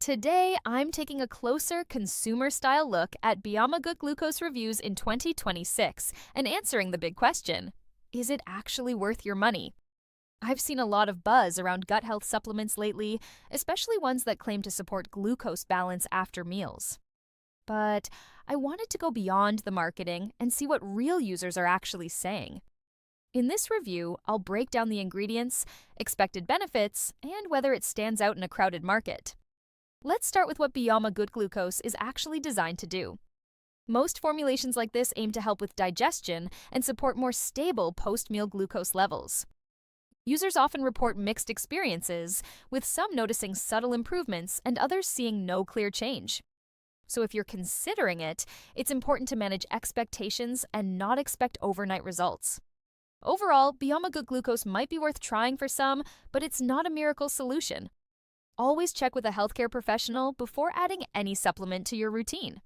Today, I'm taking a closer consumer-style look at Beomma Good Glucose reviews in 2026 and answering the big question, is it actually worth your money? I've seen a lot of buzz around gut health supplements lately, especially ones that claim to support glucose balance after meals. But I wanted to go beyond the marketing and see what real users are actually saying. In this review, I'll break down the ingredients, expected benefits, and whether it stands out in a crowded market. Let's start with what Beomma Good Glucose is actually designed to do. Most formulations like this aim to help with digestion and support more stable post-meal glucose levels. Users often report mixed experiences, with some noticing subtle improvements and others seeing no clear change. So if you're considering it, it's important to manage expectations and not expect overnight results. Overall, Beomma Good Glucose might be worth trying for some, but it's not a miracle solution. Always check with a healthcare professional before adding any supplement to your routine.